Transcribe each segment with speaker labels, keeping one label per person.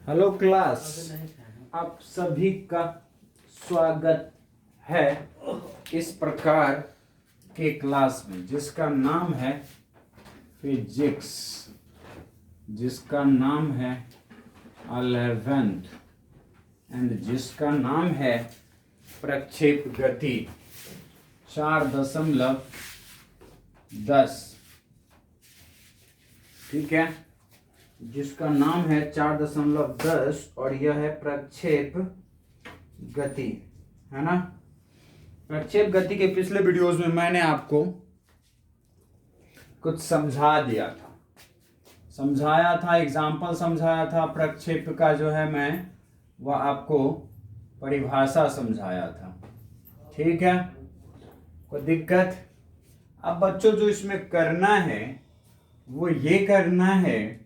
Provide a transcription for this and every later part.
Speaker 1: Hello class, आप सभी का स्वागत है इस प्रकार के क्लास में जिसका नाम है फिजिक्स, जिसका नाम है 11th एंड जिसका नाम है प्रक्षेप गति 4.10। ठीक है, जिसका नाम है 4.10 और यह है प्रक्षेप गति, है ना। प्रक्षेप गति के पिछले वीडियोस में मैंने आपको कुछ समझाया था, एग्जाम्पल समझाया था। प्रक्षेप का जो है मैं वह आपको परिभाषा समझाया था। ठीक है, कोई दिक्कत? अब बच्चों जो इसमें करना है वो ये करना है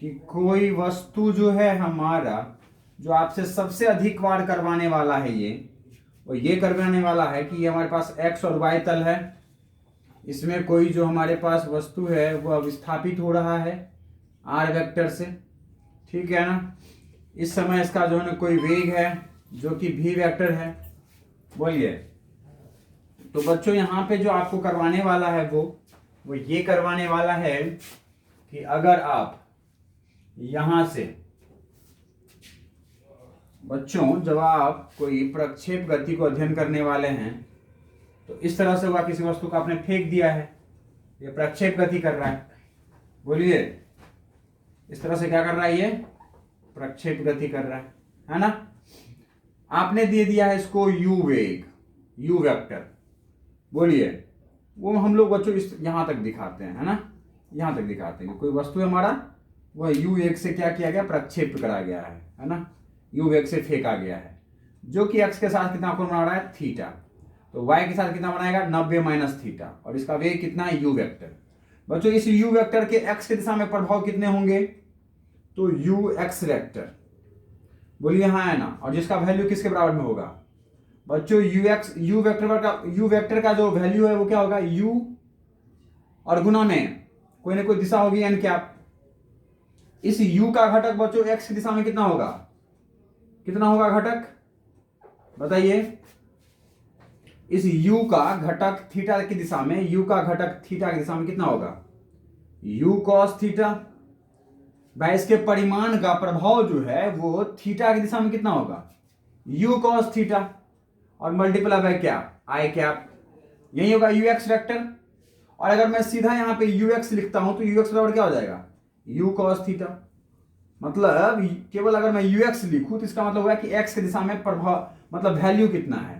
Speaker 1: कि कोई वस्तु जो है हमारा, जो आपसे सबसे अधिक बार करवाने वाला है ये करवाने वाला है कि ये हमारे पास x और y तल है। इसमें कोई जो हमारे पास वस्तु है वो विस्थापित हो रहा है r वेक्टर से। ठीक है ना। इस समय इसका जो है ना कोई वेग है जो कि v वेक्टर है। बोलिए, तो बच्चों यहाँ पे जो आपको करवाने वाला है वो ये करवाने वाला है कि अगर आप यहां से बच्चों, जब आप कोई प्रक्षेप गति को अध्ययन करने वाले हैं तो इस तरह से हुआ, किसी वस्तु को आपने फेंक दिया है, ये प्रक्षेप गति कर रहा है। बोलिए, इस तरह से क्या कर रहा है? ये प्रक्षेप गति कर रहा है ना। आपने दे दिया है इसको u वेग, u वेक्टर। बोलिए, वो हम लोग बच्चों इस यहां तक दिखाते हैं, है ना, यहां तक दिखाते हैं। कोई वस्तु है हमारा, वह u वेग से क्या किया गया? प्रक्षेप करा गया है ना, u वेग से फेंका गया है, जो कि x के साथ कितना कोण बना रहा है? थीटा। तो y के साथ कितना बनाएगा? 90 माइनस थीटा। और इसका वेग कितना है? u vector. बच्चों इस u वेक्टर के x की दिशा में प्रभाव कितने होंगे? तो ux वेक्टर। बोलिए हाँ है ना। और जिसका वैल्यू किसके बराबर में होगा? बच्चों u वेक्टर का जो वैल्यू है वो क्या होगा? u और गुना में कोई ना कोई दिशा होगी n कैप। इस u का घटक बच्चों x की दिशा में कितना होगा? कितना होगा घटक? बताइए। इस u का घटक थीटा की दिशा में, u का घटक थीटा की दिशा में कितना होगा? u cos theta. भाई इसके परिमाण का प्रभाव जो है वो थीटा की दिशा में कितना होगा? u cos थीटा और मल्टीप्लाई बाय क्या? i cap. यही होगा ux वेक्टर। और अगर मैं सीधा यहां पे ux लिखता हूं तो ux बराबर क्या हो जाएगा? u cos theta. मतलब केवल अगर मैं ux लिखूं तो इसका मतलब हुआ कि x की दिशा में प्रभाव, मतलब वैल्यू कितना है।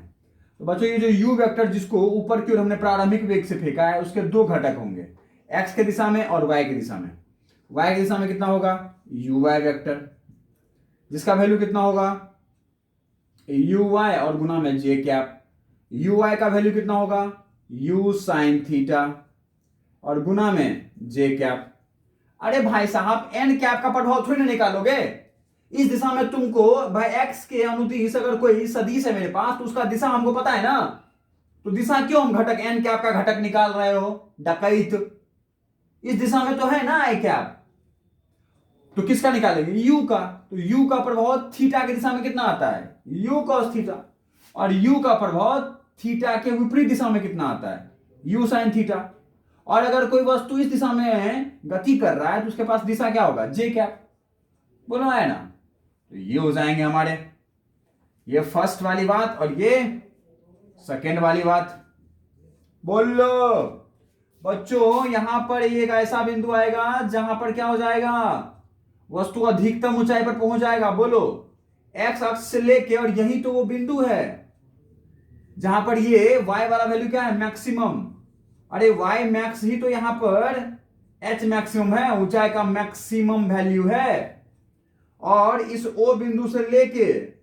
Speaker 1: तो बच्चों ये जो u वेक्टर जिसको ऊपर की ओर हमने प्रारंभिक वेग से फेंका है, उसके दो घटक होंगे, x के दिशा में और y की दिशा में। y की दिशा में कितना होगा? uy वेक्टर, जिसका वैल्यू कितना होगा? uy और गुना में j कैप। uy का वैल्यू कितना होगा? u sin थीटा और गुना में j कैप। अरे भाई साहब, n कैप का प्रभाव थोड़ी ना निकालोगे। इस दिशा में तुमको भाई x के अनुदिश अगर कोई सदिश है मेरे पास तो उसका दिशा हमको पता है ना। तो दिशा क्यों हम घटक n कैप का घटक निकाल रहे हो? डकैत, इस दिशा में तो है ना i कैप, तो किसका निकालेंगे? u का। तो u का प्रभाव थीटा की दिशा में कितना आता है? u cos theta. और u का प्रभाव थीटा के विपरीत दिशा में कितना आता है? u sin theta. और अगर कोई वस्तु इस दिशा में गति कर रहा है तो उसके पास दिशा क्या होगा? j cap. बोलो है ना। तो ये हो जाएंगे हमारे, ये फर्स्ट वाली बात और ये सेकेंड वाली बात। बोलो बच्चों, यहां पर एक ऐसा बिंदु आएगा जहां पर क्या हो जाएगा? वस्तु अधिकतम ऊंचाई पर पहुंच जाएगा। बोलो, x अक्ष से लेके, और यही तो वो बिंदु है जहां पर ये y वाला वैल्यू क्या है? मैक्सिमम। अरे y मैक्स ही तो यहां पर h मैक्सिमम है, ऊंचाई का मैक्सिमम वैल्यू है। और इस O बिंदु से लेके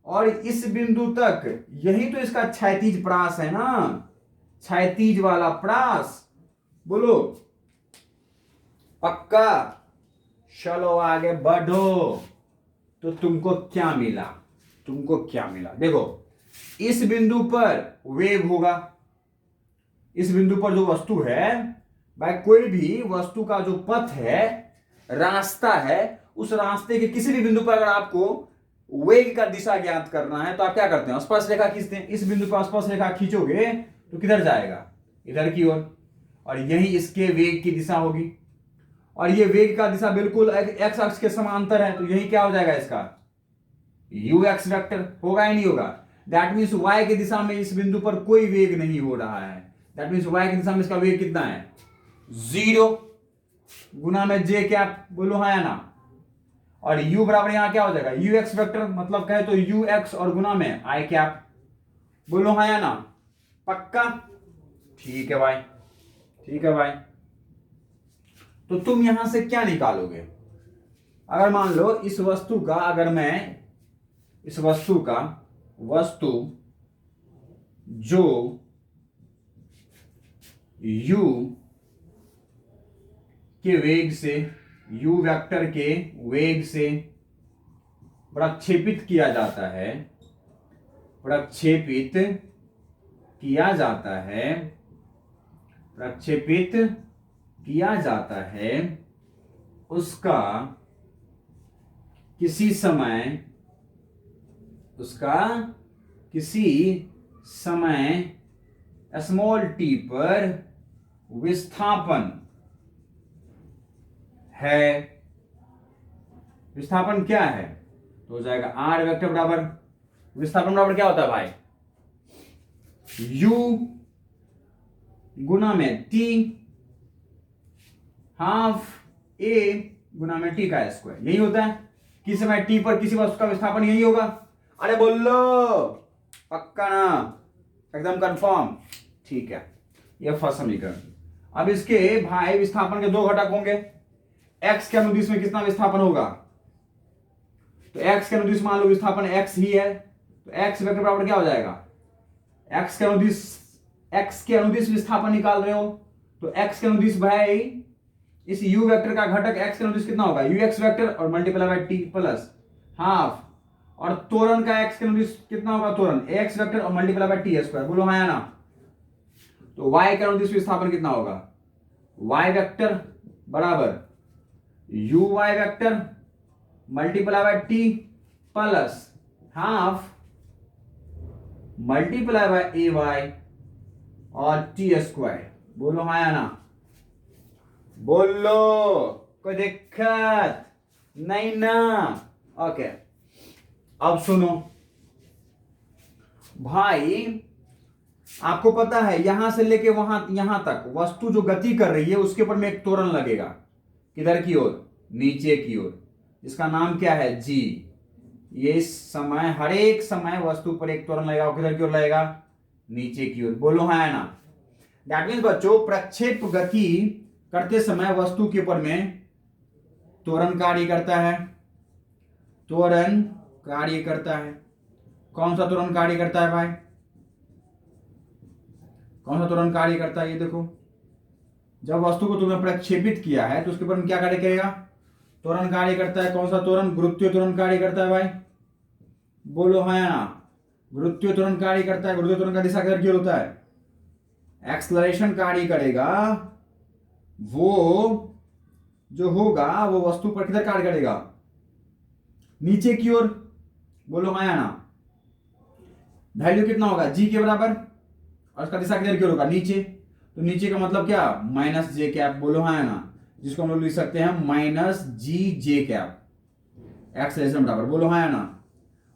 Speaker 1: और इस बिंदु तक यही तो इसका क्षैतिज प्रास है ना, क्षैतिज वाला प्रास। बोलो पक्का? चलो आगे बढ़ो। तो तुमको क्या मिला? तुमको क्या मिला? देखो, इस बिंदु पर वेग होगा। इस बिंदु पर जो वस्तु है, भाई कोई भी वस्तु का जो पथ है, रास्ता है, उस रास्ते के किसी भी बिंदु पर अगर आपको वेग का दिशा ज्ञात करना है तो आप क्या करते हैं, स्पर्श रेखा खींचते हैं। इस बिंदु पर स्पर्श रेखा खींचोगे तो किधर जाएगा, इधर की ओर, और यही इसके वेग की दिशा होगी। और ये वेग का दिशा बिल्कुल एक्स अक्ष के समांतर है, तो यही क्या हो जाएगा इसका यू एक्स वेक्टर, होगा या नहीं होगा। दैट मीन्स वाई की दिशा में इस बिंदु पर कोई वेग नहीं हो रहा है। दैट मीन्स वाई की दिशा में इसका वेग कितना है, 0 गुना में जे कैप, बोलो हाँ या ना। और u बराबर यहां क्या हो जाएगा, यू एक्स वेक्टर, मतलब कहे तो यू एक्स और गुना में आई कैप, बोलो हाँ या ना। पक्का, ठीक है भाई, ठीक है भाई। तो तुम यहां से क्या निकालोगे, अगर मान लो इस वस्तु का, अगर मैं इस वस्तु का वस्तु जो u के वेग से, u वेक्टर के वेग से प्रक्षेपित किया जाता है, प्रक्षेपित किया जाता है, प्रक्षेपित किया जाता है, उसका किसी समय, उसका किसी समय स्मॉल टी पर विस्थापन है। विस्थापन क्या है, तो हो जाएगा आर वेक्टर बराबर, विस्थापन बराबर क्या होता है भाई, u गुना में t हाफ a गुना में t का स्क्वायर, यही होता है। किस समय t पर किसी वस्तु का विस्थापन यही होगा। अरे बोल लो, पक्का ना, एकदम कंफर्म, ठीक है। यह फर्स्ट समीकरण। अब इसके भाई विस्थापन के दो घटक होंगे, x के अनुदिश में कितना विस्थापन होगा, तो x के अनुदिश मान लो विस्थापन x ही है, तो x वेक्टर बराबर क्या हो जाएगा, x के अनुदिश विस्थापन निकाल रहे हो, तो x के अनुदिश भाई इस u वेक्टर का घटक x के अनुदिश कितना होगा, ux वेक्टर और multiply by t plus half, और त्वरण का x के अनुदिश कितना होगा, त्वरण x वेक्टर और मल्टीप्लाई बाय t स्क्वायर, बोलो हाँ या ना। तो y के अनुदिश विस्थापन कितना होगा, y वेक्टर बराबर uy vector multiply bye t plus half multiply by ay और t स्क्वायर, बोलो हाँ या ना। बोलो, कोई दिक्कत नहीं ना। ओके, अब सुनो भाई, आपको पता है यहां से लेके यहां तक वस्तु जो गति कर रही है उसके ऊपर में एक त्वरण लगेगा, किधर की ओर, नीचे की ओर, जिसका नाम क्या है, जी। ये समय, हर एक समय वस्तु पर एक त्वरण लगेगा, किधर की ओर लगेगा, नीचे की ओर, बोलो हाँ या ना। दैट मीन्स बच्चों, प्रक्षेप गति करते समय वस्तु के ऊपर में त्वरण कार्य करता है, त्वरण कार्य करता है। कौन सा त्वरण कार्य करता है भाई, कौन सा त्वरण कार्य करता है, ये देखो, जब वस्तु को तुमने प्रक्षेपित किया है तो उसके ऊपर में क्या कार्य करेगा, त्वरण कार्य करता है। कौन सा त्वरण, गुरुत्वीय त्वरण कार्य करता है भाई, बोलो हाँ या ना। गुरुत्वीय त्वरण कार्य करता है, गुरुत्वीय त्वरण का दिशा किधर की ओर होता है, एक्सलरेशन कार्य करेगा, वो जो होगा वो वस्तु पर किधर कार्य करेगा, नीचे की ओर, बोलो हाँ या ना। वैल्यू कितना होगा, जी के बराबर, और उसका दिशा किधर की ओर होगा, नीचे। तो नीचे का मतलब क्या, माइनस जे कैप, बोलो हाँ या ना, जिसको हम लोग लिख सकते हैं माइनस जी जे कैप, एक्सलेशन बराबर, बोलो हाँ या ना।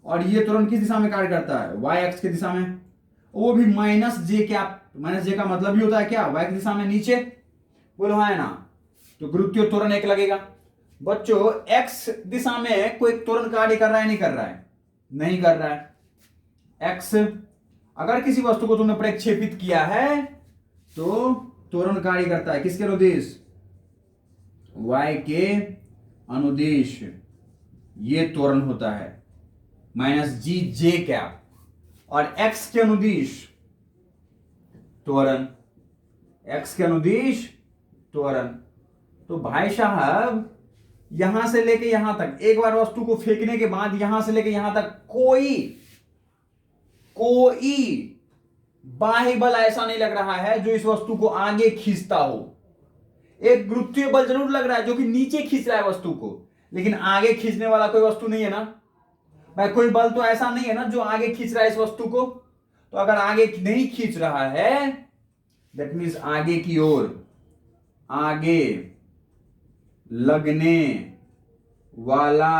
Speaker 1: और ये त्वरण किस दिशा में कार्य करता है, वाई एक्स की दिशा में, वो भी माइनस जे कैप। माइनस जे का मतलब ही होता है क्या, वाई की दिशा में नीचे, बोलो हाँ या ना। तो गुरुत्वीय त्वरण एक लगेगा। बच्चों, एक्स दिशा में कोई त्वरण कार्य कर रहा है, नहीं कर रहा है, नहीं कर रहा है। एक्स, अगर किसी वस्तु को तुमने प्रक्षेपित किया है तो त्वरण कार्य करता है, किसके अनुदिश, y के अनुदिश, ये त्वरण होता है माइनस जी जे कैप, और x के अनुदिश त्वरण, x के अनुदिश त्वरण। तो भाई साहब, यहां से लेके यहां तक, एक बार वस्तु को फेंकने के बाद यहां से लेके यहां तक कोई बाह्य बल ऐसा नहीं लग रहा है जो इस वस्तु को आगे खींचता हो। एक गुरुत्वीय बल जरूर लग रहा है जो कि नीचे खींच रहा है वस्तु को, लेकिन आगे खींचने वाला कोई वस्तु नहीं है ना भाई, कोई बल तो ऐसा नहीं है ना जो आगे खींच रहा है इस वस्तु को। तो अगर आगे नहीं खींच रहा है दैट मीन्स आगे की ओर आगे लगने वाला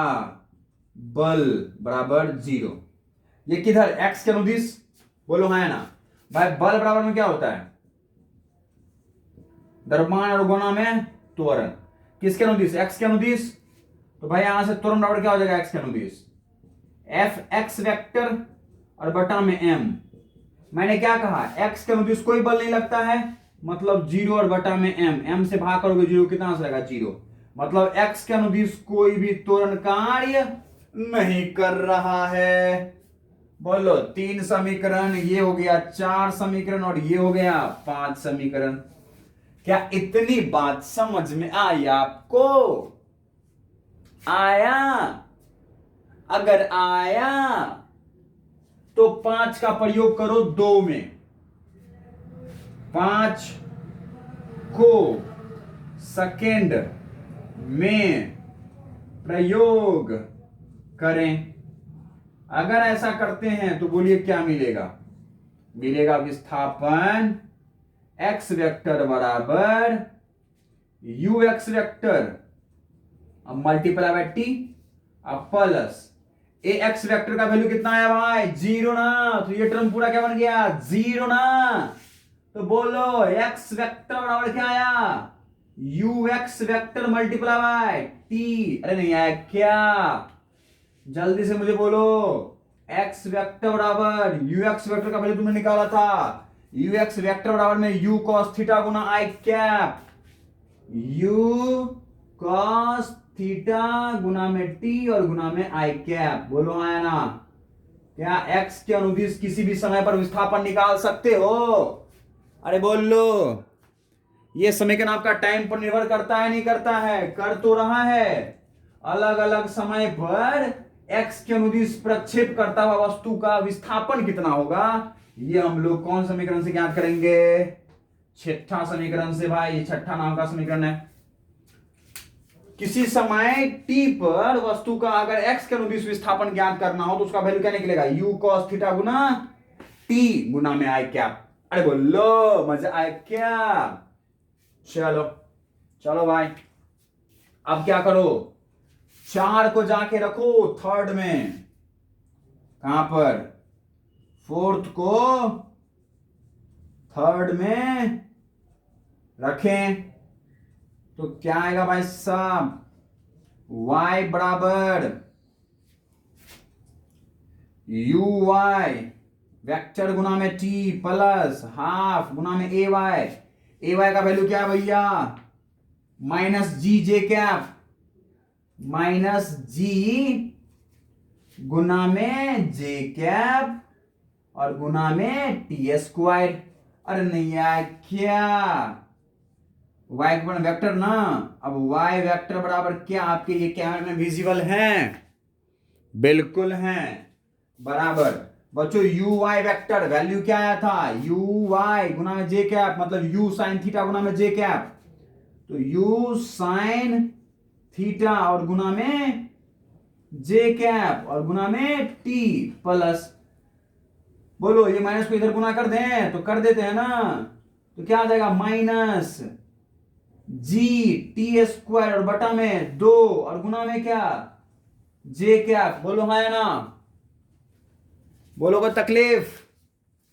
Speaker 1: बल बराबर 0। ये किधर, एक्स के अनुदिश, बोलो हाँ या ना भाई। बल बराबर में क्या होता है, द्रव्यमान और गुणा में त्वरण। किसके अनुदिश, एक्स के अनुदिश। तो भाई यहां से त्वरण बराबर क्या हो जाएगा, एक्स के अनुदिश, एफ एक्स वेक्टर और बटा में एम। मैंने क्या कहा, एक्स के अनुदिश कोई बल नहीं लगता है, मतलब 0 और बटा में एम। एम से भाग करोगे 0, कितना आएगा 0। मतलब एक्स के अनुदिश कोई भी त्वरण कार्य नहीं कर रहा है। बोलो 3 समीकरण, ये हो गया 4 समीकरण और ये हो गया 5 समीकरण। क्या इतनी बात समझ में आई आपको? आया? अगर आया तो 5 का प्रयोग करो 2 में। 5 को सेकेंड में प्रयोग करें। अगर ऐसा करते हैं तो बोलिए क्या मिलेगा, मिलेगा विस्थापन x वेक्टर बराबर यू एक्स वेक्टर अब मल्टीप्लाई बाय टी अब प्लस ए एक्स वेक्टर का वैल्यू कितना आया भाई, 0 ना। तो ये टर्म पूरा क्या बन गया, 0 ना। तो बोलो x वेक्टर बराबर क्या आया, u x vector multiply by t. अरे नहीं आया क्या, जल्दी से मुझे बोलो। x वेक्टर बराबर यू एक्स वेक्टर का वैल्यू तुमने निकाला था, यू एक्स वेक्टर बराबर में यू कॉस थीटा गुना i cap, u cos theta गुना में टी और गुना में आई कैप। बोलो आया ना। क्या x के अनुदिश किसी भी समय पर विस्थापन निकाल सकते हो? अरे बोल लो। ये समीकरण आपका टाइम पर निर्भर करता है नहीं करता है, कर तो रहा है। अलग अलग समय पर x के अनुदिश प्रक्षेप करता हुआ वस्तु का विस्थापन कितना होगा, ये हम लोग कौन समीकरण से ज्ञात करेंगे, छठा समीकरण से। भाई छठा नाम का समीकरण है। किसी समय t पर वस्तु का अगर x के अनुदिश विस्थापन ज्ञात करना हो तो उसका वैल्यू क्या निकलेगा, u cos थीटा गुना t गुना में आई कैप। अरे बोलो मजा आया क्या? चलो चलो भाई, अब क्या करो, 4 को जाके रखो थर्ड में, कहां पर, फोर्थ को थर्ड में रखें तो क्या आएगा भाई साहब, y बराबर यू वाई वेक्टर गुना में t प्लस हाफ गुना में ए वाई का वैल्यू क्या है भैया, माइनस जी जे कैप, माइनस जी गुना में जे कैप और गुना में टी स्क्वायर। अरे नहीं यार क्या, वाई गुना वेक्टर ना। अब वाई वेक्टर बराबर क्या आपके ये कैमरे में विजिबल है, बिल्कुल है, बराबर। बच्चों यू वाई वेक्टर वैल्यू क्या आया था, यू वाई गुना में जे कैप, मतलब यू साइन थीटा गुना में जे कैप। तो यू साइन थीटा और गुना में जे कैप और गुना में टी प्लस, बोलो ये माइनस को इधर गुना कर दें तो कर देते हैं ना, तो क्या आ जाएगा माइनस जी टी स्क्वायर और बटा में 2 और गुना में क्या जे कैप। बोलो हाँ या ना, बोलो को तकलीफ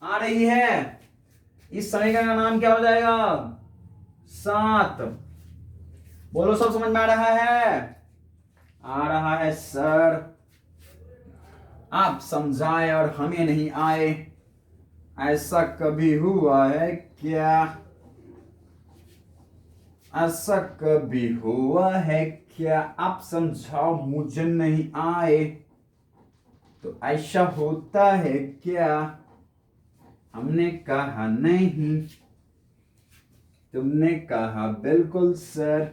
Speaker 1: आ रही है। इस समीकरण का नाम क्या हो जाएगा, 7। बोलो सब समझ में आ रहा है, आ रहा है सर। आप समझाए और हमें नहीं आए, ऐसा कभी हुआ है क्या, ऐसा कभी हुआ है क्या, आप समझाओ मुझे नहीं आए तो ऐसा होता है क्या, हमने कहा नहीं, तुमने कहा बिल्कुल सर।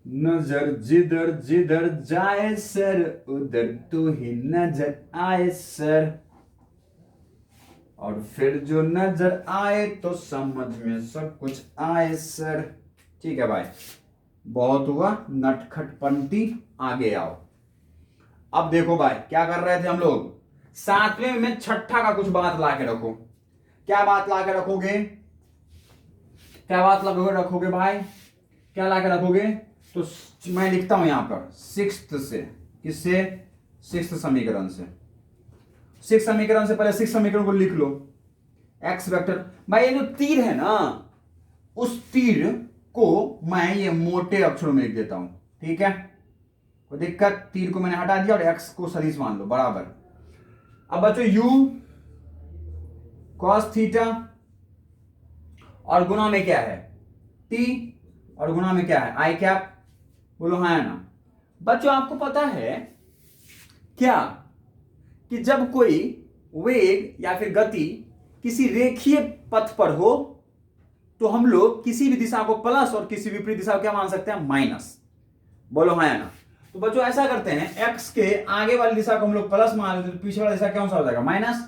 Speaker 1: नजर जिधर जिधर जाए सर उधर तो ही नजर आए सर, और फिर जो नजर आए तो समझ में सब कुछ आए सर। ठीक है भाई। बहुत हुआ नटखटपंती, आगे आओ। अब देखो भाई क्या कर रहे थे हम लोग, सातवें में छठा का कुछ बात ला के रखो। क्या बात ला के रखोगे, क्या बात रखोगे भाई, क्या ला के रखोगे? तो मैं लिखता हूं यहां पर सिक्स्थ से, किससे? सिक्स्थ समीकरण से। सिक्स समीकरण से पहले सिक्स समीकरण को लिख लो। एक्स वेक्टर, भाई ये जो तीर है ना, उस तीर को मैं ये मोटे अक्षरों में लिख देता हूं, ठीक है? कोई दिक्कत? तीर को मैंने हटा दिया और एक्स को सदिश मान लो, बराबर। अब बच्चों यू कॉस थीटा और गुना में क्या है? टी, और गुना में क्या है? आई कैप। बोलो हाँ या ना? बच्चों आपको पता है क्या कि जब कोई वेग या फिर गति किसी रेखीय पथ पर हो तो हम लोग किसी भी दिशा को प्लस और किसी विपरीत दिशा को क्या मान सकते हैं? माइनस। बोलो हाँ या ना? तो बच्चों ऐसा करते हैं, एक्स के आगे वाली दिशा को हम लोग प्लस मान लेते हैं तो पीछे वाला दिशा कौन सा हो जाएगा? माइनस।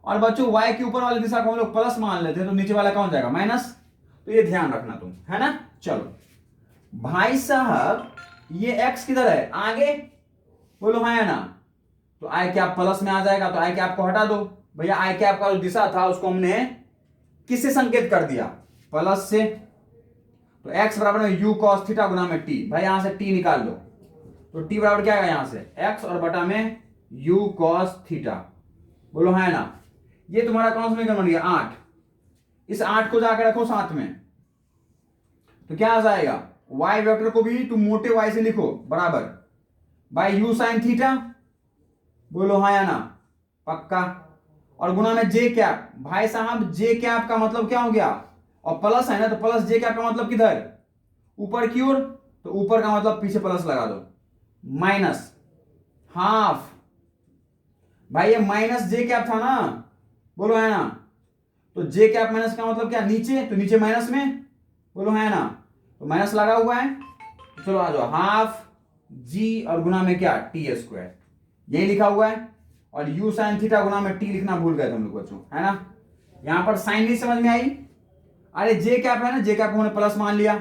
Speaker 1: और बच्चों वाई के ऊपर वाली दिशा को हम लोग प्लस मान लेते हैं तो नीचे वाला कौन जाएगा? माइनस। तो ये ध्यान रखना तुम, है ना? चलो भाई साहब, ये एक्स किधर है? आगे। बोलो हाँ या ना? तो आई कैप प्लस में आ जाएगा, तो आई कैप को हटा दो भैया। आई कैप का जो दिशा था उसको हमने किससे संकेत कर दिया? प्लस से। तो x बराबर में u cos थीटा गुना में t। भाई यहां से t निकाल लो, तो t बराबर क्या है यहां से? x और बटा में u cos थीटा। बोलो हाँ ना? ये तुम्हारा कौन सा समीकरण बन गया? 8। इस 8 को जाकर रखो साथ में, तो क्या आ जाएगा? y वेक्टर को भी तुम मोटे y से लिखो, बराबर बाय u sin थीटा। बोलो हाँ या ना? पक्का। और गुना में j कैप। भाई साहब j कैप का मतलब क्या हो गया? और प्लस है ना, तो प्लस j कैप का मतलब किधर? ऊपर की ओर। तो ऊपर का मतलब पीछे प्लस लगा दो, माइनस हाफ। भाई ये माइनस j कैप था ना? बोलो है ना? तो j कैप माइनस का मतलब क्या? नीचे, तो नीचे माइनस में। बोलो है ना? तो माइनस लगा हुआ है, तो चलो आ जाओ, हाफ g और गुना में क्या? T square. यही लिखा हुआ है। और u sin थीटा गुना में t लिखना भूल गए तुम लोग बच्चों, है ना? यहां पर साइन नहीं समझ में आई? अरे जे कैप है ना, जे कैप को हमने प्लस मान लिया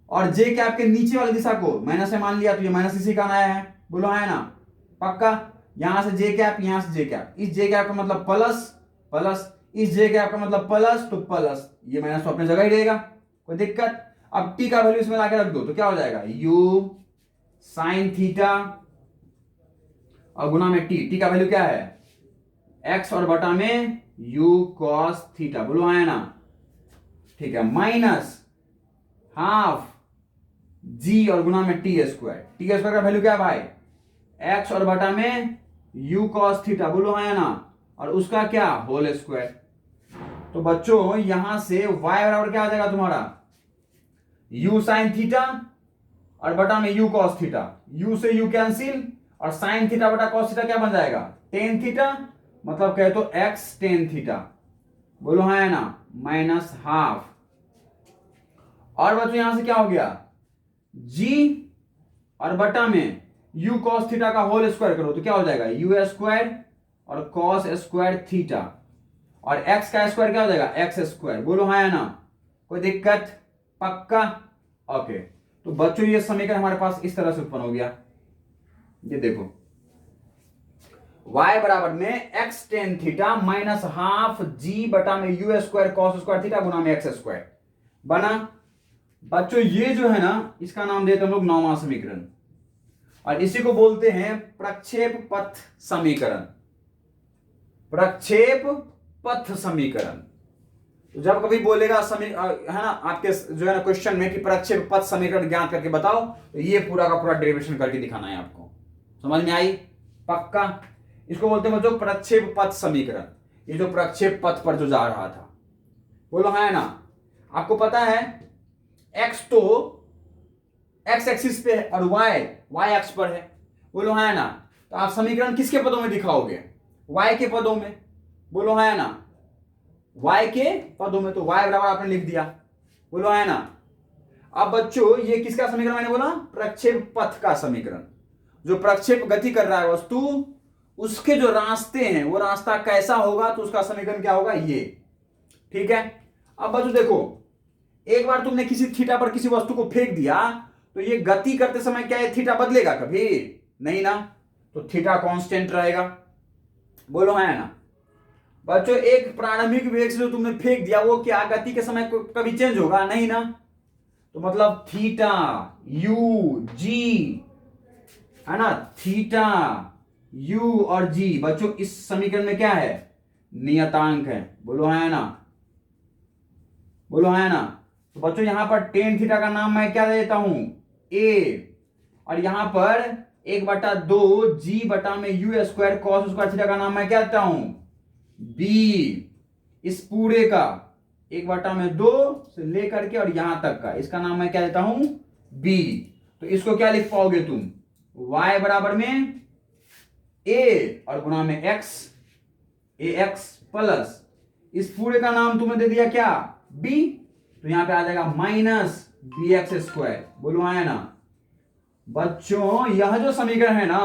Speaker 1: और जे कैप के नीचे वाली दिशा को माइनस से मान लिया, तो ये माइनस इसी का आया है। बोलो है ना? पक्का। यहां से जे कैप, यहां से जे कैप, इस जे कैप का मतलब प्लस प्लस, इस जे कैप का मतलब प्लस, तो प्लस, ये माइनस तो अपने जगह ही रहेगा, कोई दिक्कत? अब टी का वैल्यू इसमें लाके रख दो, तो क्या हो जाएगा? u साइन थीटा और गुना में टी का वैल्यू क्या है? x और बटा में u cos थीटा। बोलो है ना? ठीक है, माइनस हाफ g और गुना में टी स्क्वायर का वैल्यू क्या है भाई? x और बटा में u cos थीटा। बोलो है ना? और उसका क्या? Whole square. तो बच्चों यहां से y बराबर क्या आ जाएगा तुम्हारा? u साइन थीटा और बटा में u cos थीटा। u से u कैंसिल और साइन थीटा बटा cos थीटा क्या बन जाएगा? टेन थीटा, मतलब कहे तो x टेन थीटा। बोलो है ना? Minus half. और बच्चों यहां से क्या हो गया? g और बटा में u cos थीटा का होल स्क्वायर करो तो क्या हो जाएगा? u स्क्वायर और cos स्क्वायर थीटा, और x का स्क्वायर क्या हो जाएगा? x square. बोलो हाँ या ना? कोई दिक्कत? पक्का? ओके। तो बच्चों ये समीकरण हमारे पास इस तरह से उत्पन्न हो गया, ये देखो, y बराबर में x tan theta minus half g बटा में u square cos square theta गुना में x स्क्वायर बना। बच्चों ये जो है ना, इसका नाम देते हैं हम लोग नौवां समीकरण, और इसी को बोलते हैं प्रक्षेप पथ समीकरण। प्रक्षेप पथ समीकरण। तो जब कभी बोलेगा है ना आपके जो है ना क्वेश्चन में कि प्रक्षेप पथ समीकरण ज्ञात करके बताओ, तो ये पूरा का पूरा डेरिवेशन करके दिखाना है आपको। समझ में आई? पक्का? इसको बोलते हैं बच्चों प्रक्षेप पथ समीकरण। ये जो प्रक्षेप पथ पर जो जा रहा था, बोलो है ना? आपको पता है x तो x एक्सिस पे है और y एक्स पर है। बोलो है ना? तो आप समीकरण किसके पदों में दिखाओगे? y के पदों में। बोलो है ना? y के पदों में, तो y बराबर आपने लिख दिया। बोलो है ना? अब बच्चों ये किसका समीकरण मैंने बोला? प्रक्षेप पथ का समीकरण। जो प्रक्षेप गति कर रहा है वस्तु, उसके जो रास्ते हैं वो रास्ता कैसा होगा, तो उसका समीकरण क्या होगा? ये। ठीक है? अब बच्चों देखो, एक बार तुमने किसी थीटा पर किसी वस्तु को फेंक दिया तो ये गति करते समय क्या ये थीटा बदलेगा कभी? नहीं ना, तो थीटा कांस्टेंट रहेगा। बोलो है ना बच्चों? एक प्रारंभिक वेग से जो तुमने फेंक दिया वो क्या गति के समय कभी चेंज होगा? नहीं ना, तो मतलब थीटा यू जी, है ना, थीटा यू और जी बच्चों इस समीकरण में क्या है? नियतांक है। बोलो है ना, बोलो है ना। तो बच्चों यहां पर टेन थीटा का नाम मैं क्या देता हूं? ए, और यहां पर 1/2 जी बटा में you square cos square theta का नाम मैं क्या देता हूं? बी। इस पूरे का 1/2 से लेकर के और यहां तक का इसका नाम मैं क्या देता हूं? बी। तो इसको क्या लिख पाओगे तुम? y बराबर में ए और गुणा में एक्स, ए एक्स प्लस इस पूरे का नाम तुमने दे दिया क्या? बी। तो यहां पे आ जाएगा माइनस बी एक्स स्क्वायर। बोलो आया ना बच्चों? यह जो समीकरण है ना,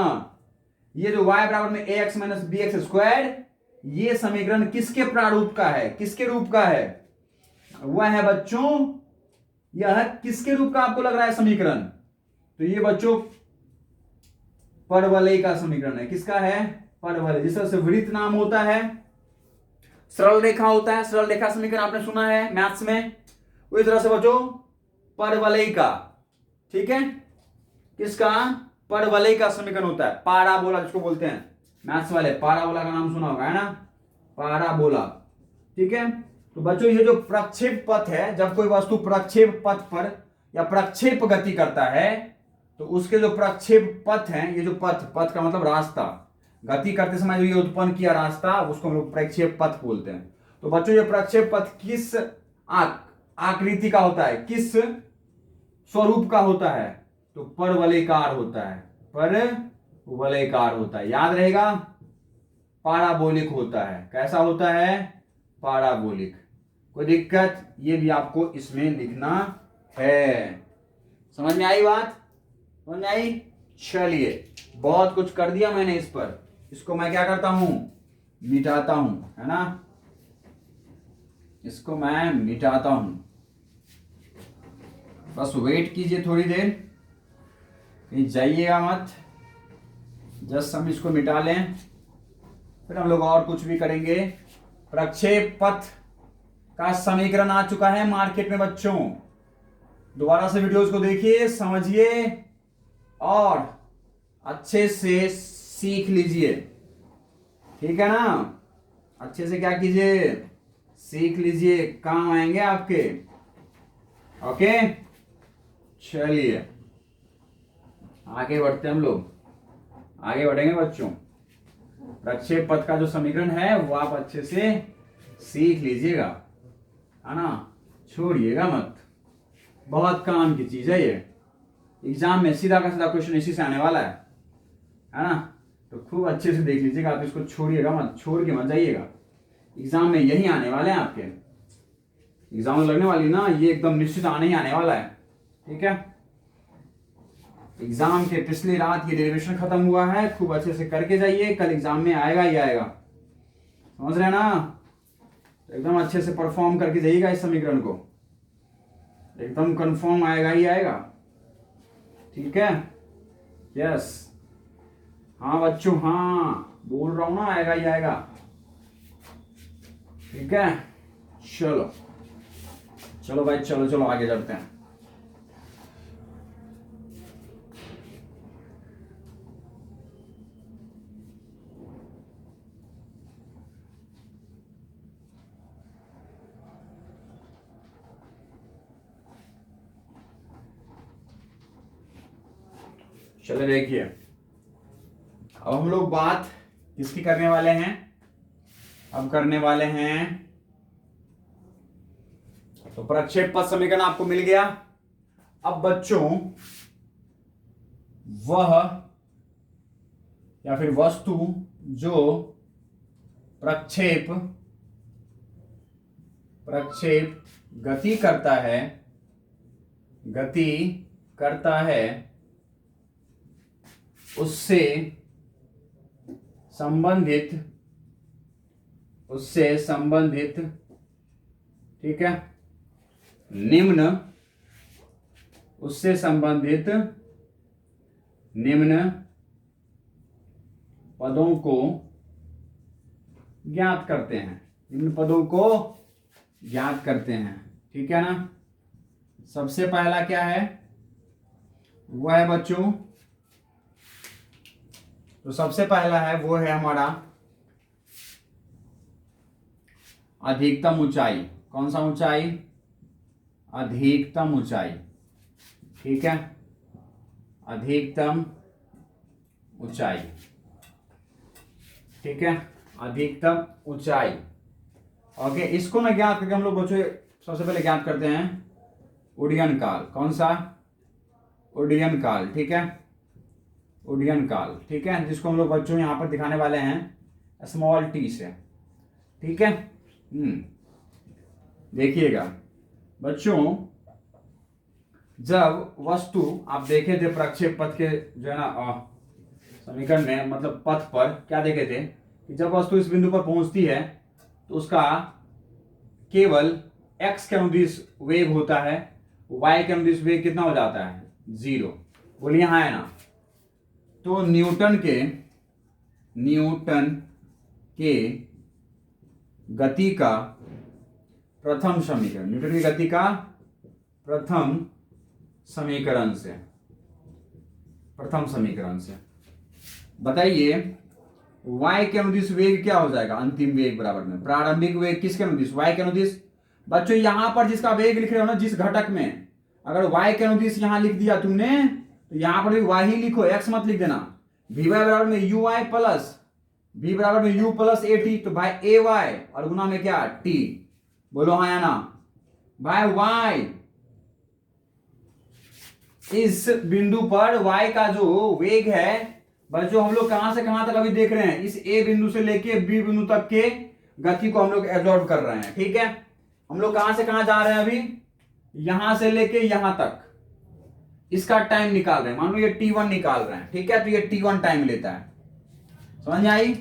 Speaker 1: ये जो y बराबर में A x minus B x square, ये समीकरण किसके प्रारूप का है? किसके रूप का है? वह है बच्चों, यह किसके रूप का आपको लग रहा है समीकरण? तो ये बच्चों परवलय का समीकरण है। किसका है? परवलय। जिस तरह से वृत्त नाम होता है, सरल रेखा होता है, सरल रेखा समीकरण आपने सुना है मैथ्स में, उसी तरह से बच्चों परवलय का, ठीक है, किसका? परवलय का समीकरण होता है। पाराबोला जिसको बोलते हैं मैथ्स वाले, पाराबोला का नाम सुना होगा, है ना, पाराबोला। ठीक है, तो बच्चों ये जो प्रक्षेप पथ है, जब कोई वस्तु प्रक्षेप पथ पर या प्रक्षेप गति करता है तो उसके जो प्रक्षेप पथ हैं, ये जो पथ, पथ का मतलब रास्ता, गति करते समय जो ये उत्पन्न किया रास्ता उसको हम लोग प्रक्षेप पथ बोलते हैं। तो बच्चों ये प्रक्षेप पथ किस आकृति का होता है, किस स्वरूप का होता है? तो परवलयकार होता है, परवलयकार होता है। याद रहेगा, पाराबोलिक होता है। कैसा होता है? पाराबोलिक। कोई दिक्कत? ये भी आपको इसमें लिखना है। समझ में आई बात? समझ में आई? चलिए, बहुत कुछ कर दिया मैंने इस पर। इसको मैं क्या करता हूं? मिटाता हूं, है ना, इसको मैं मिटाता हूं। बस वेट कीजिए थोड़ी देर, कहीं जाइएगा मत। जस्ट हम इसको मिटा लें, फिर हम लोग और कुछ भी करेंगे। प्रक्षेप पथ का समीकरण आ चुका है मार्केट में बच्चों। दोबारा से वीडियोस को देखिए, समझिए और अच्छे से सीख लीजिए। ठीक है ना? अच्छे से क्या कीजिए? सीख लीजिए, काम आएंगे आपके। ओके, चलिए आगे बढ़ते हैं हम लोग। आगे बढ़ेंगे बच्चों। प्रक्षेप पथ का जो समीकरण है वो आप अच्छे से सीख लीजिएगा, है ना, छोड़िएगा मत। बहुत काम की चीज है ये। एग्जाम में सीधा का सीधा क्वेश्चन इसी से आने वाला है ना, तो खूब अच्छे से देख लीजिएगा। आप इसको छोड़िएगा मत, छोड़ के मत जाइएगा। एग्जाम में यही आने वाले हैं आपके। एग्जाम में लगने वाली ना, ये एकदम निश्चित आने ही आने वाला है। ठीक है, एग्जाम के पिछली रात ये डेरिवेशन खत्म हुआ है, खूब अच्छे से करके जाइए, कल एग्जाम में आएगा ही आएगा। समझ रहे ना? एकदम अच्छे से परफॉर्म करके जाइएगा इस समीकरण को, एकदम कंफर्म आएगा ही आएगा। ठीक है, यस, हाँ बच्चों, हाँ बोल रहा हूं ना, आएगा ही आएगा। ठीक है, चलो चलो भाई, चलो चलो आगे चलते हैं। चलो देखिए, अब हम लोग बात किसकी करने वाले हैं? अब करने वाले हैं, तो प्रक्षेप पथ समीकरण आपको मिल गया। अब बच्चों वह या फिर वस्तु जो प्रक्षेप गति करता है, गति करता है, उससे संबंधित, ठीक है, निम्न उससे संबंधित निम्न पदों को ज्ञात करते हैं। निम्न पदों को ज्ञात करते हैं, ठीक है ना। सबसे पहला क्या है, वो है बच्चों, तो सबसे पहला है वो है हमारा अधिकतम ऊंचाई। कौन सा ऊंचाई? अधिकतम ऊंचाई, ठीक है, अधिकतम ऊंचाई, ठीक है, अधिकतम ऊंचाई। ओके, इसको ना ज्ञात करके हम लोग बच्चों सबसे पहले ज्ञात करते हैं उड्डयन काल। कौन सा? उड्डयन काल, ठीक है, उड्डयन काल, ठीक है, जिसको हम लोग बच्चों यहां पर दिखाने वाले हैं स्मॉल टी से, ठीक है। देखिएगा बच्चों, जब वस्तु आप देखे थे प्रक्षेप पथ के जो है ना समीकरण में, मतलब पथ पर क्या देखे थे कि जब वस्तु इस बिंदु पर पहुंचती है तो उसका केवल x के अनुदिश वेग होता है, y के अनुदिश वेग कितना हो जाता है? 0। बोलिए हाँ है ना। तो न्यूटन के गति का प्रथम समीकरण, न्यूटन की गति का प्रथम समीकरण से बताइए y के अनुदिश वेग क्या हो जाएगा? अंतिम वेग बराबर में प्रारंभिक वेग किसके अनुदिश? y के अनुदिश। बच्चों यहां पर जिसका वेग लिख रहे हो ना, जिस घटक में, अगर y के अनुदिश यहां लिख दिया तुमने तो यहां पर भी y ही लिखो, x मत लिख देना। vy बराबर में uy प्लस v बराबर में u प्लस at, तो भाई ay और गुना में क्या? t। बोलो हाँ या ना। भाई y इस बिंदु पर y का जो वेग है बच्चों, हम लोग कहां से कहां तक अभी देख रहे हैं, इस a बिंदु से लेके b बिंदु तक के गति को हम लोग एब्जॉर्ब कर रहे हैं, ठीक है। हम लोग कहां से कहां जा रहे हैं अभी? यहां से लेके यहां तक इसका टाइम निकाल रहे हैं। मान लो ये t1 निकाल रहे हैं, ठीक है, तो ये t1 टाइम लेता है, समझ में आई।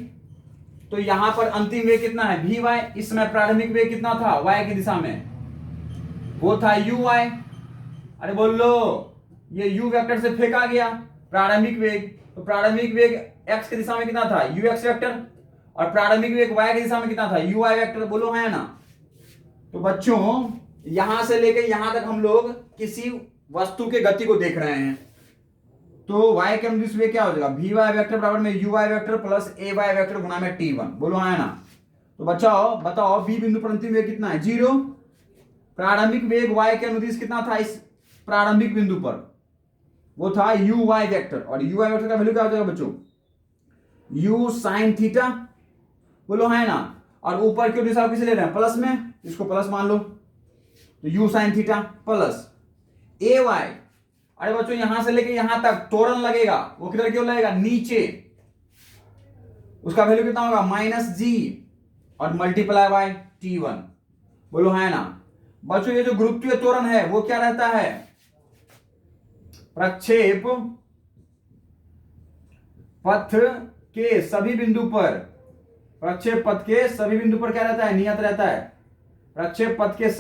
Speaker 1: तो यहां पर अंतिम वेग कितना है? vy। इस समय प्रारंभिक वेग कितना था y की दिशा में? वो था uy। अरे बोल लो, ये u वेक्टर से फेंका गया प्रारंभिक वेग, तो प्रारंभिक वेग x की दिशा में कितना था? ux वेक्टर, और प्रारंभिक वेग y की दिशा में कितना था? uy vector. बोलो है ना। तो बच्चों यहां से लेकर यहां तक हम लोग किसी वस्तु के गति को देख रहे हैं, तो y के अनुदिश वेग क्या हो जाएगा? vy वेक्टर बराबर में uy vector plus ay vector गुना में t1। बोलो है ना। तो बच्चों बताओ b बिंदु पर अंतिम वेग कितना है? 0। प्रारंभिक वेग y के अनुदिश कितना था इस प्रारंभिक बिंदु पर? वो था uy वेक्टर, और uy वेक्टर का वैल्यू क्या हो जाएगा बच्चों? u sine theta. बोलो है ना। और ऊपर की दिशा किसे ले रहे हैं? प्लस में, इसको प्लस मान लो, तो u sine theta plus ay। अरे बच्चों यहां से लेके यहां तक त्वरण लगेगा, वो किधर क्यों लगेगा? नीचे। उसका वैल्यू कितना होगा? -g और मल्टीप्लाई बाय t1। बोलो है ना। बच्चों ये जो गुरुत्वीय त्वरण है वो क्या रहता है? प्रक्षेप पथ के सभी बिंदु पर, प्रक्षेप पथ के सभी बिंदु पर क्या रहता है? नियत रहता है। प्रक्षेप पथ के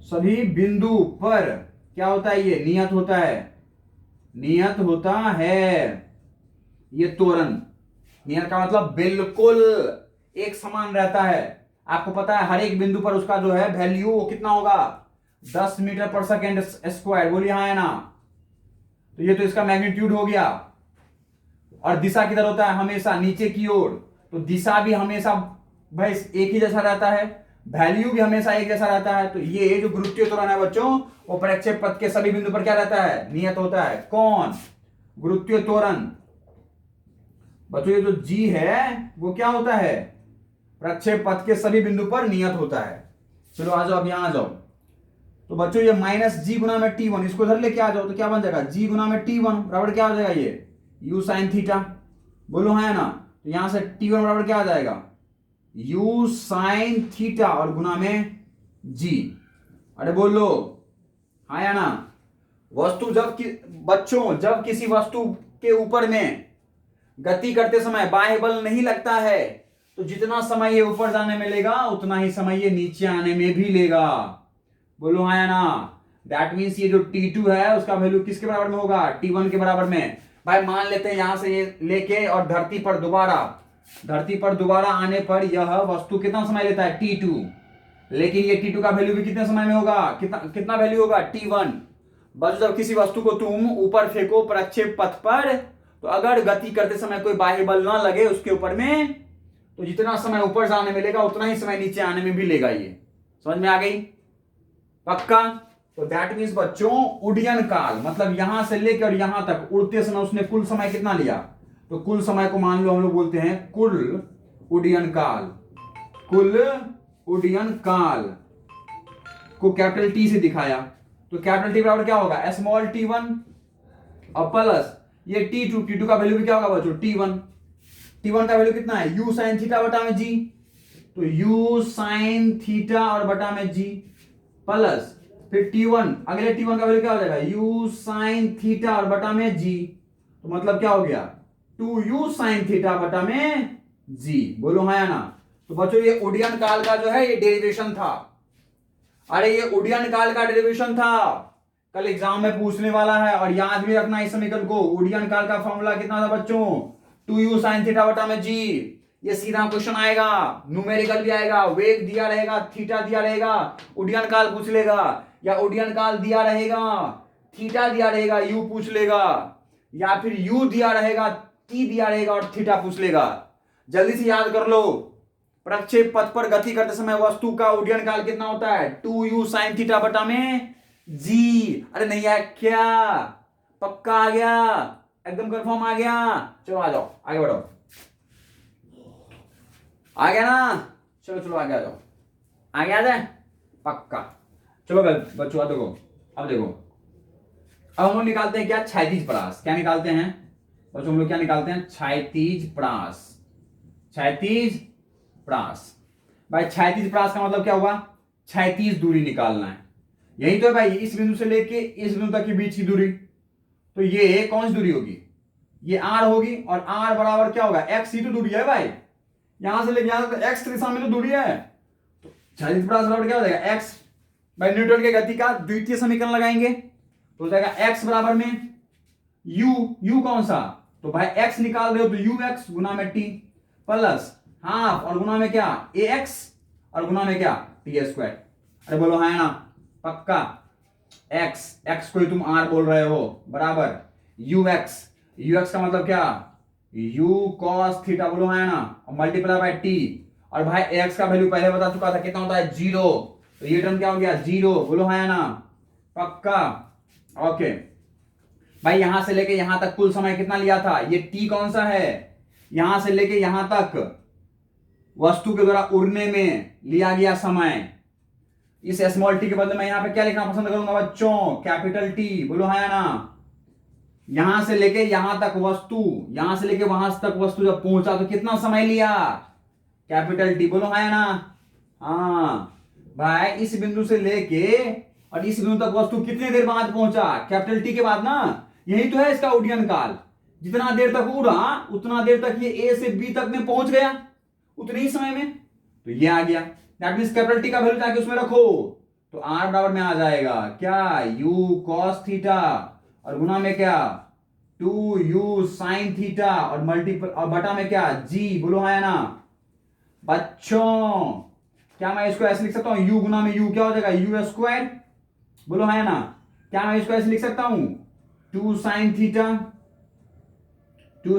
Speaker 1: सभी बिंदु पर क्या होता है? ये नियत होता है, नियत होता है ये त्वरण। नियत का मतलब बिल्कुल एक समान रहता है। आपको पता है हर एक बिंदु पर उसका जो है वैल्यू वो कितना होगा? 10 मीटर पर सेकेंड स्क्वायर। बोलिए हाँ है ना। तो ये तो इसका मैग्नीट्यूड हो गया। और दिशा किधर होता है? हमेशा नीचे की ओर। तो दिशा भी हमेशा भाई एक ही जैसा रहता है, वैल्यू भी हमेशा एक जैसा रहता है। तो ये जो गुरुत्वीय त्वरण है बच्चों, वो प्रक्षेप पथ के सभी बिंदु पर क्या रहता है? नियत होता है। कौन? गुरुत्वीय त्वरण। बच्चों ये जो जी है वो क्या होता है? प्रक्षेप पथ के सभी बिंदु पर नियत होता है। चलो आ जाओ, अब यहां आ जाओ। तो बच्चों ये -g गुना में t1, इसको इधर लेके आ जाओ तो क्या बन जाएगा? g गुना में t1 बराबर क्या हो जाएगा? ये u साइन थीटा। बोलो है ना। तो यहां से t1 बराबर क्या आ जाएगा? u साइन थीटा और गुना में g। अरे बोलो हाँ या ना। वस्तु बच्चों जब किसी वस्तु के ऊपर में गति करते समय बाह्य बल नहीं लगता है तो जितना समय ये ऊपर जाने में लेगा उतना ही समय ये नीचे आने में भी लेगा। बोलो हाँ या ना। दैट मीन्स ये जो T2 है उसका वैल्यू किसके बराबर में होगा, T1 के बराबर में। भाई मान लेते हैं यहां से ये लेके और धरती पर दोबारा आने पर यह वस्तु कितना समय लेता है, T2। लेकिन ये T2 का वैल्यू भी कितने समय में होगा, कितना वैल्यू होगा, T1। बस जब किसी वस्तु को तुम ऊपर फेंको प्रक्षेप पथ पर, तो अगर गति करते समय कोई बाह्य बल ना लगे उसके ऊपर में, तो जितना समय ऊपर जाने में लेगा उतना ही समय नीचे आने में भी लेगा। ये समझ में आ गई, पक्का। तो दैट मीन्स बच्चों उड्डयन काल मतलब यहां से लेकर और यहां तक उड़ते समय उसने कुल समय कितना लिया, तो कुल समय को मान लो हम लोग बोलते हैं कुल उड्डयन काल को कैपिटल टी से दिखाया। तो कैपिटल टी बराबर क्या होगा, स्मॉल t1 और प्लस ये T2 का वैल्यू भी क्या होगा बच्चों, T1 का वैल्यू कितना है, u sin थीटा बटा में g। तो u sin थीटा और बटा में g प्लस फिर T1, अगले T1 का वैल्यू क्या हो जाएगा, u sin थीटा और बटा में g। तो मतलब क्या हो गया, 2u sin थीटा बटा में g। बोलो हाँ या ना। तो बच्चों ये उड्डयन काल का जो है ये डेरिवेशन था। अरे ये उड्डयन काल का डेरिवेशन था, कल एग्जाम में पूछने वाला है। और याद भी रखना इस समीकरण को, उड्डयन काल का फॉर्मूला कितना था बच्चों, 2u sin थीटा बटा में g। ये सीधा क्वेश्चन आएगा, न्यूमेरिकल भी आएगा, वेग दिया रहेगा, थीटा दिया रहेगा, उड्डयन काल पूछ लेगा, या उड्डयन काल दिया रहेगा, थीटा दिया रहेगा, u पूछ लेगा, या फिर u दिया रहेगा, t दिया रहेगा और थीटा पूछ लेगा। जल्दी से याद कर लो, प्रक्षेप पथ पर गति करते समय वस्तु का उड्डयन काल कितना होता है, 2u sin थीटा बटा में g। अरे नहीं आया क्या, पक्का आ गया, एकदम कंफर्म आ गया। चलो आ जाओ, आगे बढ़ो, आ गया ना, चलो आगे आ जाओ, आगे आ जाए, पक्का। चलो बच्चों देखो, अब देखो, अब हम लोग निकालते हैं क्या, क्षैतिज परास। क्या निकालते हैं बच्चों, हम लोग क्या निकालते हैं, क्षैतिज परास। भाई क्षैतिज परास का मतलब क्या हुआ, क्षैतिज दूरी निकालना है। यही तो है भाई, इस बिंदु से लेके इस बिंदु तक के बीच की दूरी। तो ये कौन सी दूरी होगी, ये r होगी, और r बराबर क्या होगा, x ही तो दूरी है भाई, यहां से लेके यहां तक x की दिशा में तो दूरी है। तो क्षैतिज परास बराबर क्या हो जाएगा, x। भाई न्यूटन के गति का द्वितीय समीकरण लगाएंगे तो हो जाएगा x बराबर में u कौन सा, तो भाई x निकाल रहे हो तो ux गुना में t प्लस हाफ और गुना में क्या ax और गुना में क्या t स्क्वायर। अरे बोलो हाँ ना, पक्का। x को ही तुम r बोल रहे हो, बराबर ux का मतलब क्या, u cos थीटा, बोलो हाँ ना, और मल्टीप्लाई बाय t। और भाई x का वैल्यू पहले बता चुका था कितना होता है, 0। तो ये टर्म क्या हो गया, 0। बोलो हाँ ना, पक्का। ओके भाई, यहां से लेके यहां तक कुल समय कितना लिया था, ये t कौन सा है, यहां से लेके यहां तक वस्तु के द्वारा उड़ने में लिया गया समय। इस स्मॉल टी के बदले मैं यहां पे क्या लिखना पसंद करूंगा बच्चों, कैपिटल टी। बोलो हाँ या ना। यहां से लेके यहां तक वस्तु, यहां से लेके वहां तक वस्तु जब पहुंचा तो कितना समय लिया, कैपिटल टी। बोलो हाँ या ना। हाँ भाई, इस बिंदु से लेके और इस बिंदु तक वस्तु कितने देर बाद पहुंचा, कैपिटल टी के बाद ना। यही तो है इसका उड्डयन काल, जितना देर तक उड़ा उतना देर तक ये ए से बी तक में पहुंच गया, उतने ही समय में। तो ये आ गया, दैट मींस कैपिटल टी का वैल्यू जाके उसमें रखो, तो r बराबर में आ जाएगा क्या, u cos थीटा और गुना में क्या 2u sin थीटा और मल्टीपल और बटा में क्या g। बोलो हाँ या ना बच्चों। क्या मैं इसको ऐसे लिख सकता हूं, u गुना में u क्या हो जाएगा, u स्क्वायर। बोलो हाँ या ना। क्या मैं इसको ऐसे लिख सकता हूं, 2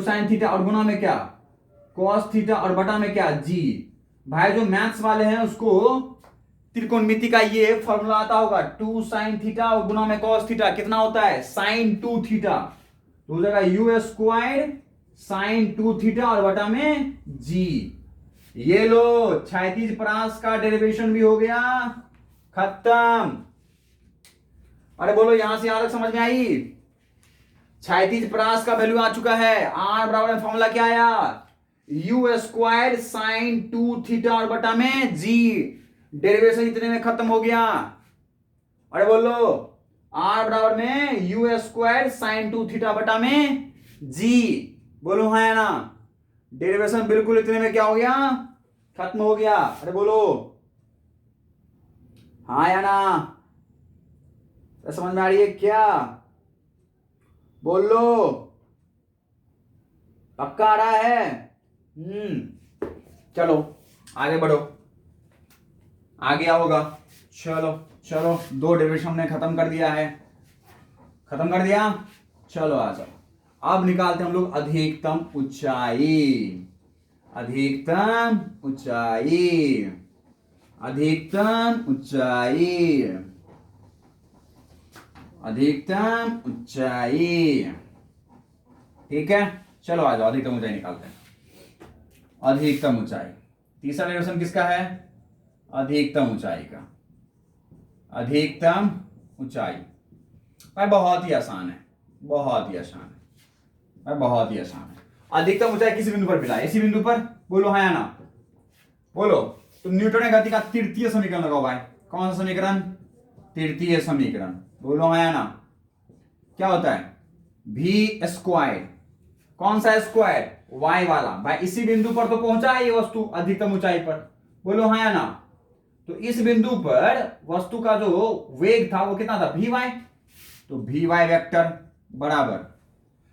Speaker 1: sin थीटा और गुना में क्या cos थीटा और बटा में क्या g। भाई जो मैथ्स वाले हैं उसको त्रिकोणमिति का ये फॉर्मूला आता होगा, 2 sin थीटा और गुना में cos थीटा कितना होता है, sin 2 थीटा। तो हो जाएगा u स्क्वायर sin 2 थीटा और बटा में g। ये लो, क्षैतिज परास का डेरिवेशन भी हो गया, खत्म। अरे बोलो यहां से यहां तक समझ में आई। क्षैतिज परास का वैल्यू आ चुका है, r बराबर में फॉर्मूला क्या आया, u स्क्वायर sin 2 थीटा और बटा में g। डेरिवेशन इतने में खत्म हो गया। अरे बोलो r बराबर में u स्क्वायर sin 2 थीटा बटा में g। बोलो हाँ या ना। डेरिवेशन बिल्कुल इतने में क्या हो गया, खत्म हो गया। अरे बोलो हाँ या ना, समझ में आ रही है क्या? बोल लो, पक्का आ रहा है? चलो आगे बढ़ो, आ गया होगा। चलो चलो, 2 डेरिवेशन हमने खत्म कर दिया है, खत्म कर दिया। चलो आ जाओ, अब निकालते हैं हम लोग अधिकतम ऊंचाई। अधिकतम ऊंचाई, अधिकतम ऊंचाई, अधिकतम ऊंचाई। ठीक है, चलो आ जाओ अधिकतम ऊंचाई निकालते हैं। अधिकतम ऊंचाई, तीसरा डेरिवेशन किसका है? अधिकतम ऊंचाई का। अधिकतम ऊंचाई भाई बहुत ही आसान है, बहुत ही आसान है भाई, बहुत ही आसान है। अधिकतम ऊंचाई किसी बिंदु पर मिला, इसी बिंदु पर। बोलो हाँ या ना, बोलो। तो न्यूटन की गति का तृतीय समीकरण लगाओ भाई। कौन सा समीकरण? तृतीय समीकरण। बोलो हाँ या ना, क्या होता है? v square. कौन सा स्क्वायर? y वाला। भाई इसी बिंदु पर तो पहुंचा है ये वस्तु अधिकतम ऊंचाई पर। बोलो हाँ या ना। तो इस बिंदु पर वस्तु का जो वेग था वो कितना था? vy। तो vy वेक्टर बराबर,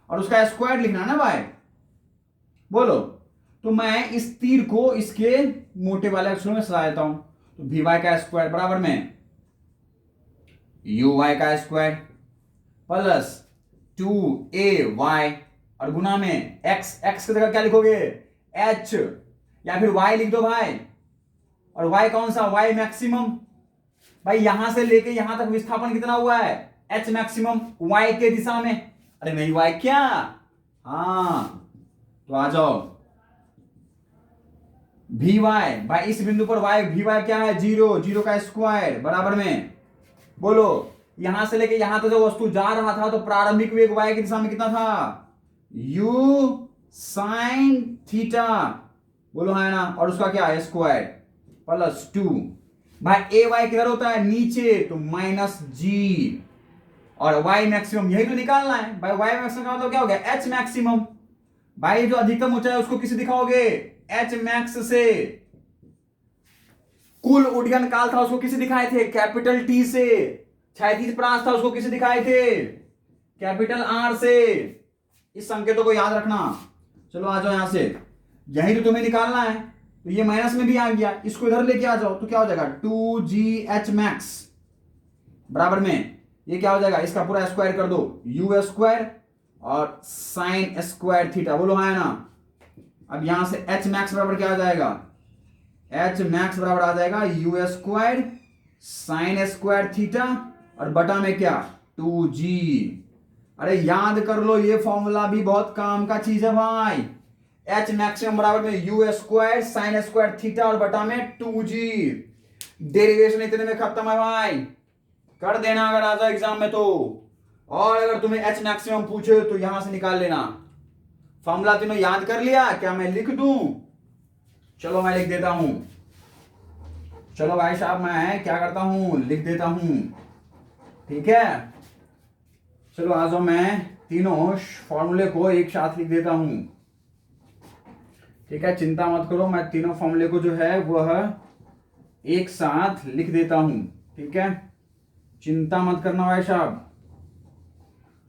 Speaker 1: और उसका स्क्वायर लिखना है ना भाई। बोलो, तो मैं इस तीर को इसके मोटे वाले अक्षरों में सजा देता हूं। तो vy का स्क्वायर बराबर में uy का स्क्वायर प्लस 2ay, और गुना में x। x की जगह क्या लिखोगे? h, या फिर y लिख दो भाई। और y कौन सा? y maximum. भाई यहां से लेके यहां तक विस्थापन कितना हुआ है? h मैक्सिमम, y के दिशा में। अरे नहीं y क्या? हाँ, तो आ जाओ। vy, भाई इस बिंदु पर y vy क्या है? 0, 0 का स्क्वायर बराबर में। बोलो, यहां से लेके यहां तक जो वस्तु जा रहा था तो प्रारंभिक वेग y की दिशा में कितना था? u sine theta. बोलो हाँ ना, और उसका क्या है? Square plus 2। भाई ए वाई किधर होता है? नीचे, तो माइनस जी। और y मैक्सिमम यही तो निकालना है भाई। y मैक्सिमम का मतलब क्या हो गया? h maximum. भाई जो अधिकतम ऊंचाई है उसको किसे दिखाओगे? h मैक्स से। कुल उड्डयन काल था उसको किसे दिखाए थे? कैपिटल टी से। क्षैतिज प्रयास था उसको किसे दिखाए थे? कैपिटल आर से। इस संकेतों को याद रखना। चलो आ जाओ यहां से, यही तो तुम्हें निकालना है। तो ये माइनस में भी आ गया, इसको इधर लेके आ जाओ तो क्या हो जाएगा? 2gh मैक्स बराबर में ये क्या हो जाएगा? इसका पूरा स्क्वायर कर दो, u स्क्वायर और साइन स्क्वायर थीटा। बोलो हाँ ना। अब यहां से h मैक्स बराबर क्या आ जाएगा? h मैक्स बराबर आ जाएगा u square sine square theta, और बटा में क्या? 2g। अरे याद कर लो, ये फॉर्मूला भी बहुत काम का चीज है भाई। h मैक्सिमम बराबर में u square sine square theta और बटा में 2g। डेरिवेशन इतने में खत्म है भाई, कर देना अगर आ जाए एग्जाम में तो। और अगर तुम्हें h मैक्सिमम पूछे तो यहां से निकाल लेना। फॉर्मूला तुमने याद कर लिया क्या? मैं लिख दूं? चलो मैं लिख देता हूं। चलो भाई साहब, मैं क्या करता हूं? लिख देता हूं, ठीक है। चलो आ जाओ, मैं तीनों फॉर्मूले को एक साथ लिख देता हूं, ठीक है। चिंता मत करो, मैं तीनों फॉर्मूले को जो है वह एक साथ लिख देता हूं, ठीक है। चिंता मत करना भाई साहब,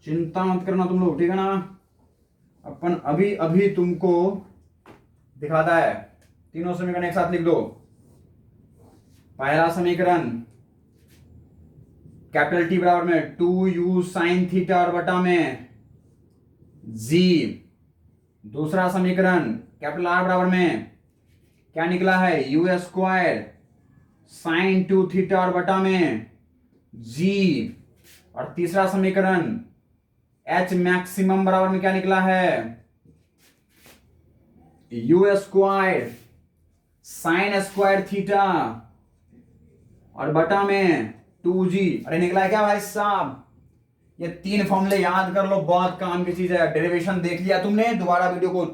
Speaker 1: चिंता मत करना तुम लोग, ठीक है ना। अपन अभी अभी तुमको दिखाता है। तीनों समीकरण एक साथ लिख दो। पहला समीकरण कैपिटल टी बराबर में 2u साइन थीटा और बटा में g। दूसरा समीकरण कैपिटल आर बराबर में क्या निकला है? u स्क्वायर साइन 2 थीटा और बटा में g। और तीसरा समीकरण h मैक्सिमम बराबर में क्या निकला है? u square sine square theta और बटा में 2g। अरे निकला है क्या भाई साहब? ये 3 फॉर्मूले याद कर लो, बहुत काम की चीज है। डेरिवेशन देख लिया तुमने, दोबारा वीडियो को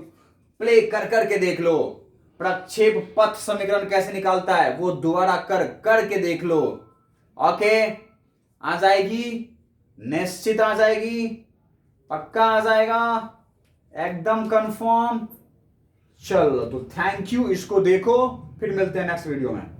Speaker 1: प्ले कर करके देख लो। प्रक्षेप पथ समीकरण कैसे निकालता है वो दोबारा कर करके देख लो। ओके, आ जाएगी, निश्चित आ जाएगी, पक्का आ जाएगा, एकदम कंफर्म। चलो तो थैंक यू, इसको देखो, फिर फिर मिलते हैं नेक्स्ट वीडियो में।